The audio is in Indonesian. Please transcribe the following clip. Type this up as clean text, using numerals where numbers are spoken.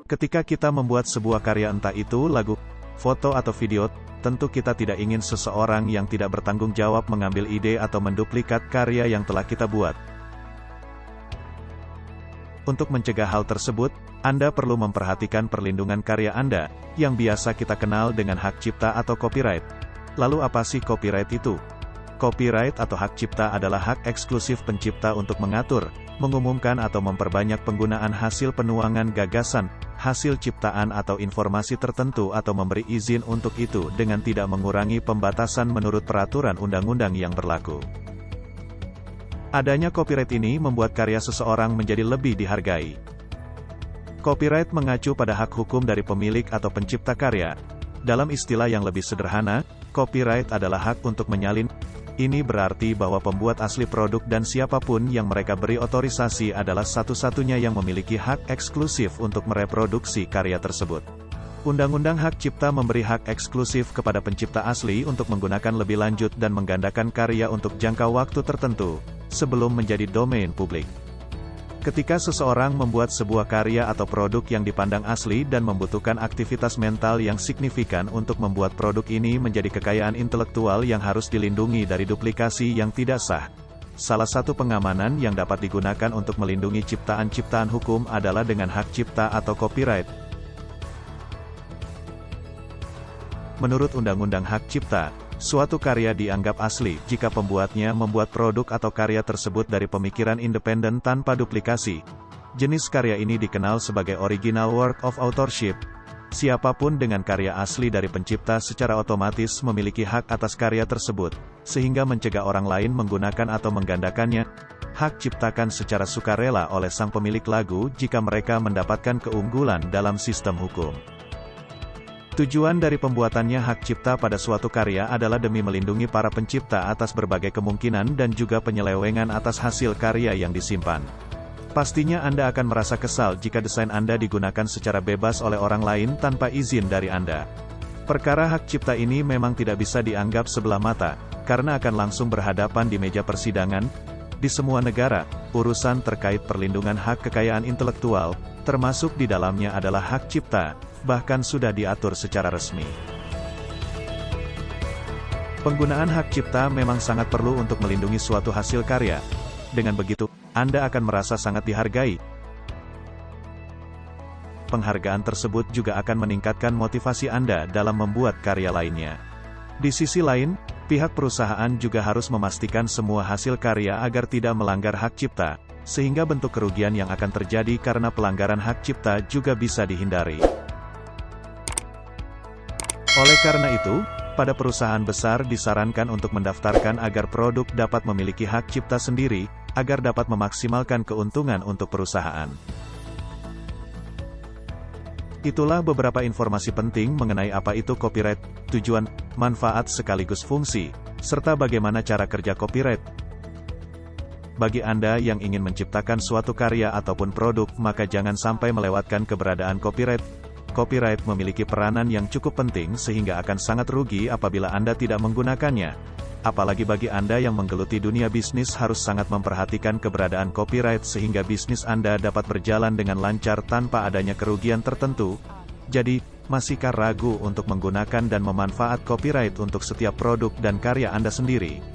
Ketika kita membuat sebuah karya, entah itu lagu, foto atau video, tentu kita tidak ingin seseorang yang tidak bertanggung jawab mengambil ide atau menduplikat karya yang telah kita buat. Untuk mencegah hal tersebut, Anda perlu memperhatikan perlindungan karya Anda, yang biasa kita kenal dengan hak cipta atau copyright. Lalu apa sih copyright itu? Copyright atau hak cipta adalah hak eksklusif pencipta untuk mengatur, mengumumkan atau memperbanyak penggunaan hasil penuangan gagasan, hasil ciptaan atau informasi tertentu atau memberi izin untuk itu dengan tidak mengurangi pembatasan menurut peraturan undang-undang yang berlaku. Adanya copyright ini membuat karya seseorang menjadi lebih dihargai. Copyright mengacu pada hak hukum dari pemilik atau pencipta karya. Dalam istilah yang lebih sederhana, copyright adalah hak untuk menyalin. Ini berarti bahwa pembuat asli produk dan siapapun yang mereka beri otorisasi adalah satu-satunya yang memiliki hak eksklusif untuk mereproduksi karya tersebut. Undang-undang hak cipta memberi hak eksklusif kepada pencipta asli untuk menggunakan lebih lanjut dan menggandakan karya untuk jangka waktu tertentu, sebelum menjadi domain publik. Ketika seseorang membuat sebuah karya atau produk yang dipandang asli dan membutuhkan aktivitas mental yang signifikan untuk membuat produk ini menjadi kekayaan intelektual yang harus dilindungi dari duplikasi yang tidak sah. Salah satu pengamanan yang dapat digunakan untuk melindungi ciptaan-ciptaan hukum adalah dengan hak cipta atau copyright. Menurut Undang-Undang Hak Cipta, suatu karya dianggap asli jika pembuatnya membuat produk atau karya tersebut dari pemikiran independen tanpa duplikasi. Jenis karya ini dikenal sebagai original work of authorship. Siapapun dengan karya asli dari pencipta secara otomatis memiliki hak atas karya tersebut, sehingga mencegah orang lain menggunakan atau menggandakannya. Hak ciptakan secara sukarela oleh sang pemilik lagu jika mereka mendapatkan keunggulan dalam sistem hukum. Tujuan dari pembuatannya hak cipta pada suatu karya adalah demi melindungi para pencipta atas berbagai kemungkinan dan juga penyelewengan atas hasil karya yang disimpan. Pastinya Anda akan merasa kesal jika desain Anda digunakan secara bebas oleh orang lain tanpa izin dari Anda. Perkara hak cipta ini memang tidak bisa dianggap sebelah mata, karena akan langsung berhadapan di meja persidangan. Di semua negara, urusan terkait perlindungan hak kekayaan intelektual, termasuk di dalamnya adalah hak cipta, bahkan sudah diatur secara resmi. Penggunaan hak cipta memang sangat perlu untuk melindungi suatu hasil karya. Dengan begitu, Anda akan merasa sangat dihargai. Penghargaan tersebut juga akan meningkatkan motivasi Anda dalam membuat karya lainnya. Di sisi lain, pihak perusahaan juga harus memastikan semua hasil karya agar tidak melanggar hak cipta, sehingga bentuk kerugian yang akan terjadi karena pelanggaran hak cipta juga bisa dihindari. Oleh karena itu, pada perusahaan besar disarankan untuk mendaftarkan agar produk dapat memiliki hak cipta sendiri, agar dapat memaksimalkan keuntungan untuk perusahaan. Itulah beberapa informasi penting mengenai apa itu copyright, tujuan, manfaat sekaligus fungsi, serta bagaimana cara kerja copyright. Bagi Anda yang ingin menciptakan suatu karya ataupun produk, maka jangan sampai melewatkan keberadaan copyright. Copyright memiliki peranan yang cukup penting sehingga akan sangat rugi apabila Anda tidak menggunakannya. Apalagi bagi Anda yang menggeluti dunia bisnis harus sangat memperhatikan keberadaan copyright sehingga bisnis Anda dapat berjalan dengan lancar tanpa adanya kerugian tertentu. Jadi, masihkah ragu untuk menggunakan dan memanfaat copyright untuk setiap produk dan karya Anda sendiri?